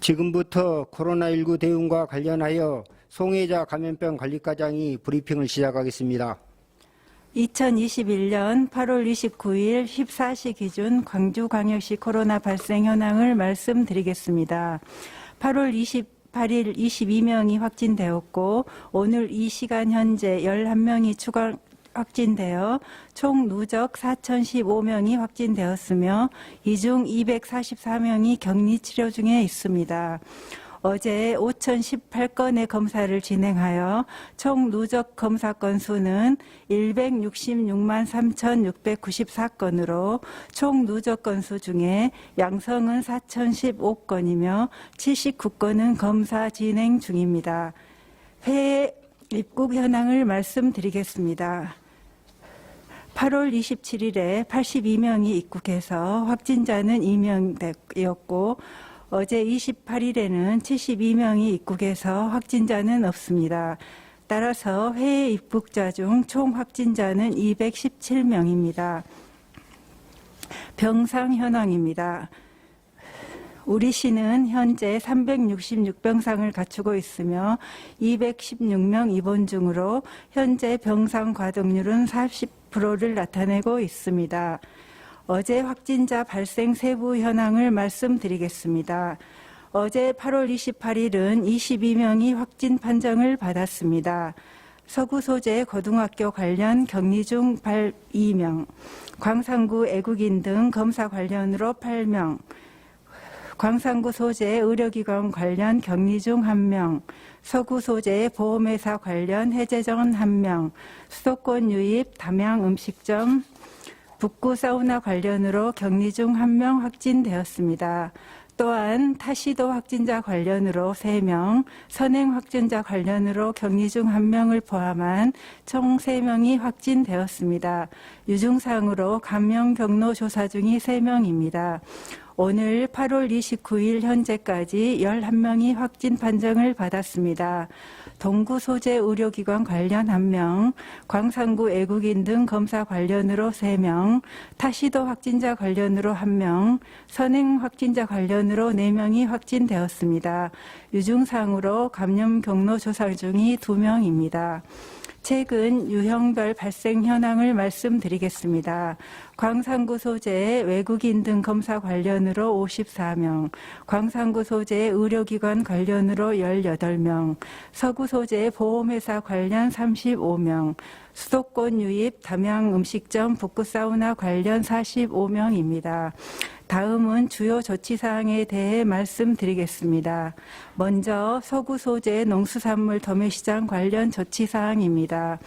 지금부터 코로나19 대응과 관련하여 송혜자 감염병 관리과장이 브리핑을 시작하겠습니다. 2021년 8월 29일 14시 기준 광주광역시 코로나 발생 현황을 말씀드리겠습니다. 8월 28일 22명이 확진되었고 오늘 이 시간 현재 11명이 추가 확진되어 총 누적 4,015명이 확진되었으며 이 중 244명이 격리 치료 중에 있습니다. 어제 5,018건의 검사를 진행하여 총 누적 검사 건수는 166만 3,694건으로 총 누적 건수 중에 양성은 4,015건이며 79건은 검사 진행 중입니다. 해외 입국 현황을 말씀드리겠습니다. 8월 27일에 82명이 입국해서 확진자는 2명이었고 어제 28일에는 72명이 입국해서 확진자는 없습니다. 따라서 해외 입국자 중 총 확진자는 217명입니다. 병상 현황입니다. 우리 시는 현재 366병상을 갖추고 있으며 216명 입원 중으로 현재 병상 가동률은 40%를 나타내고 있습니다. 어제 확진자 발생 세부 현황을 말씀드리겠습니다. 어제 8월 28일은 22명이 확진 판정을 받았습니다. 서구 소재 고등학교 관련 격리 중 2명, 광산구 애국인 등 검사 관련으로 8명, 광산구 소재 의료기관 관련 격리 중 1명, 서구 소재 보험회사 관련 해제 전 1명, 수도권 유입 담양 음식점, 북구 사우나 관련으로 격리 중 1명 확진되었습니다. 또한 타시도 확진자 관련으로 3명, 선행 확진자 관련으로 격리 중 1명을 포함한 총 3명이 확진되었습니다. 유증상으로 감염 경로 조사 중이 3명입니다. 오늘 8월 29일 현재까지 11명이 확진 판정을 받았습니다. 동구 소재 의료기관 관련 1명, 광산구 애국인 등 검사 관련으로 3명, 타시도 확진자 관련으로 1명, 선행 확진자 관련으로 4명이 확진되었습니다. 유증상으로 감염 경로 조사 중이 2명입니다. 최근 유형별 발생 현황을 말씀드리겠습니다. 광산구 소재 외국인 등 검사 관련으로 54명, 광산구 소재 의료기관 관련으로 18명, 서구 소재 보험회사 관련 35명, 수도권 유입 담양 음식점 북구 사우나 관련 45명입니다. 다음은 주요 조치사항에 대해 말씀드리겠습니다. 먼저 서구 소재 농수산물 도매시장 관련 조치사항입니다.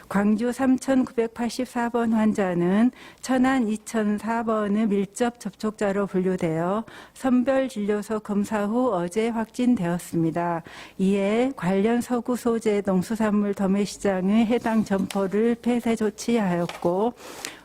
광주 3,984번 환자는 천안 2,004번의 밀접 접촉자로 분류되어 선별진료소 검사 후 어제 확진되었습니다. 이에 관련 서구 소재 농수산물 도매시장의 해당 점포를 폐쇄 조치하였고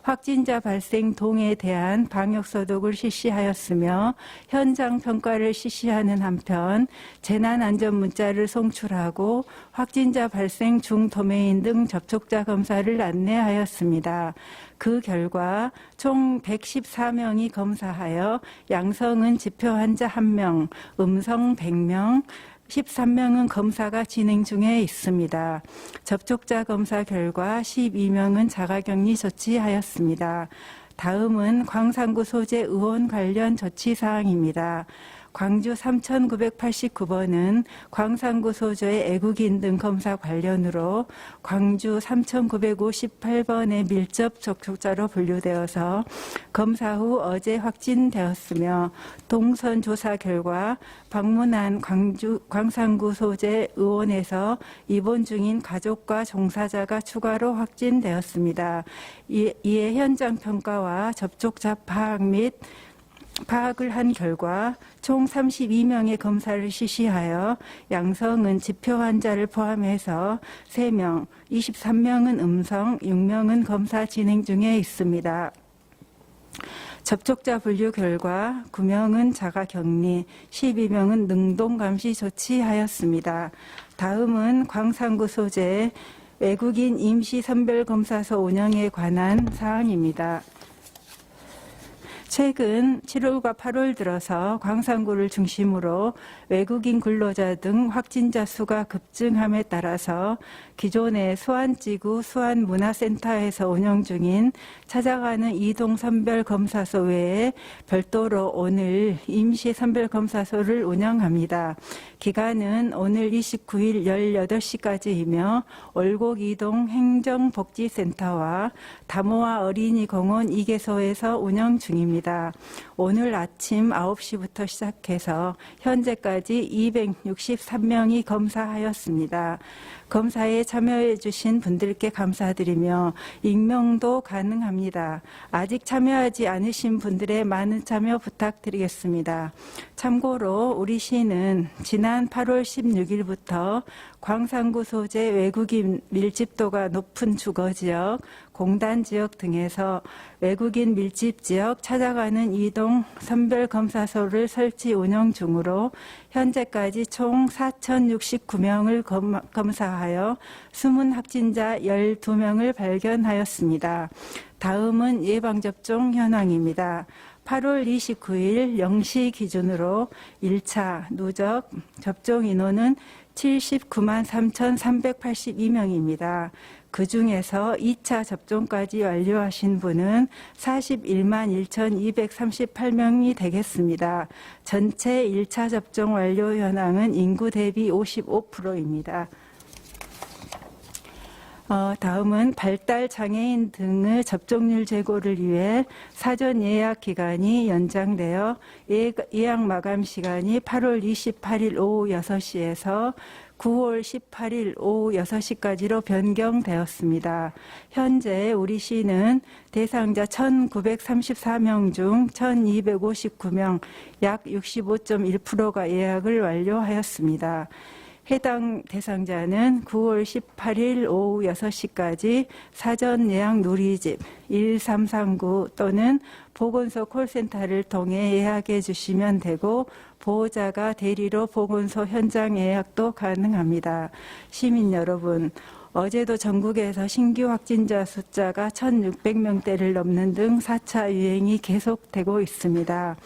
확진자 발생 동에 대한 방역소독을 실시하였으며 현장 평가를 실시하는 한편 재난안전문자를 송출하고 확진자 발생 중 도매인 등 접촉자 검사를 안내하였습니다. 그 결과 총 114명이 검사하여 양성은 지표 환자 1명, 음성 100명, 13명은 검사가 진행 중에 있습니다. 접촉자 검사 결과 12명은 자가격리 조치하였습니다. 다음은 광산구 소재 의원 관련 조치사항입니다. 광주 3,989번은 광산구 소재의 애국인 등 검사 관련으로 광주 3,958번의 밀접 접촉자로 분류되어서 검사 후 어제 확진되었으며 동선 조사 결과 방문한 광산구 소재 의원에서 입원 중인 가족과 종사자가 추가로 확진되었습니다. 이에 현장 평가와 접촉자 파악 및 파악을 한 결과 총 32명의 검사를 실시하여 양성은 지표 환자를 포함해서 3명, 23명은 음성, 6명은 검사 진행 중에 있습니다. 접촉자 분류 결과 9명은 자가격리, 12명은 능동감시 조치하였습니다. 다음은 광산구 소재 외국인 임시선별검사소 운영에 관한 사항입니다. 최근 7월과 8월 들어서 광산구를 중심으로 외국인 근로자 등 확진자 수가 급증함에 따라서 기존의 수안지구 수안문화센터에서 운영 중인 찾아가는 이동 선별검사소 외에 별도로 오늘 임시 선별검사소를 운영합니다. 기간은 오늘 29일 18시까지이며 올곡이동 행정복지센터와 다모아 어린이공원 2개소에서 운영 중입니다. 오늘 아침 9시부터 시작해서 현재까지 263명이 검사하였습니다. 검사에 참여해 주신 분들께 감사드리며 익명도 가능합니다. 아직 참여하지 않으신 분들의 많은 참여 부탁드리겠습니다. 참고로 우리 시는 지난 8월 16일부터 광산구 소재 외국인 밀집도가 높은 주거지역, 공단지역 등에서 외국인 밀집지역 찾아가는 이동 선별검사소를 설치 운영 중으로 현재까지 총 4,069명을 검사하여 숨은 확진자 12명을 발견하였습니다. 다음은 예방접종 현황입니다. 8월 29일 0시 기준으로 1차 누적 접종 인원은 79만 3,382명입니다. 그중에서 2차 접종까지 완료하신 분은 41만 1,238명이 되겠습니다. 전체 1차 접종 완료 현황은 인구 대비 55%입니다. 다음은 발달 장애인 등의 접종률 제고를 위해 사전 예약 기간이 연장되어 예약 마감 시간이 8월 28일 오후 6시에서 9월 18일 오후 6시까지로 변경되었습니다. 현재 우리 시는 대상자 1,934명 중 1,259명, 약 65.1%가 예약을 완료하였습니다. 해당 대상자는 9월 18일 오후 6시까지 사전 예약 누리집 1339 또는 보건소 콜센터를 통해 예약해 주시면 되고 보호자가 대리로 보건소 현장 예약도 가능합니다. 시민 여러분, 어제도 전국에서 신규 확진자 숫자가 1,600명대를 넘는 등 4차 유행이 계속되고 있습니다.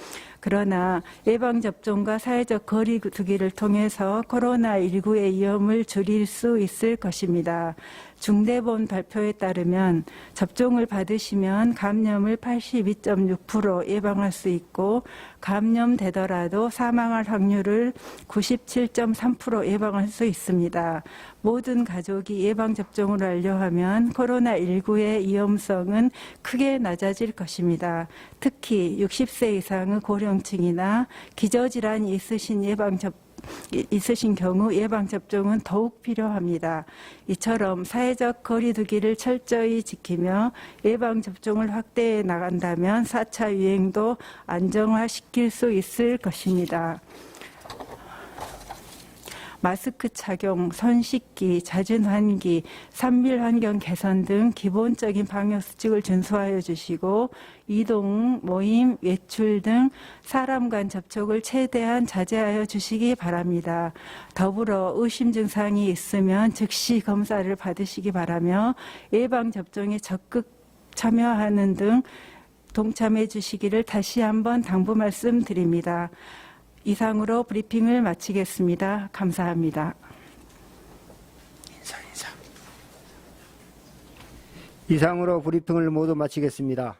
그러나 예방접종과 사회적 거리 두기를 통해서 코로나19의 위험을 줄일 수 있을 것입니다. 중대본 발표에 따르면 접종을 받으시면 감염을 82.6% 예방할 수 있고 감염되더라도 사망할 확률을 97.3% 예방할 수 있습니다. 모든 가족이 예방접종을 완료하면 코로나19의 위험성은 크게 낮아질 것입니다. 특히 60세 이상의 고령층이나 기저질환이 있으신 경우 예방접종은 더욱 필요합니다. 이처럼 사회적 거리 두기를 철저히 지키며 예방접종을 확대해 나간다면 4차 유행도 안정화시킬 수 있을 것입니다. 마스크 착용, 손 씻기, 잦은 환기, 산밀 환경 개선 등 기본적인 방역 수칙을 준수하여 주시고 이동, 모임, 외출 등 사람 간 접촉을 최대한 자제하여 주시기 바랍니다. 더불어 의심 증상이 있으면 즉시 검사를 받으시기 바라며 예방접종에 적극 참여하는 등 동참해 주시기를 다시 한번 당부 말씀드립니다. 이상으로 브리핑을 마치겠습니다. 감사합니다. 이상으로 브리핑을 모두 마치겠습니다.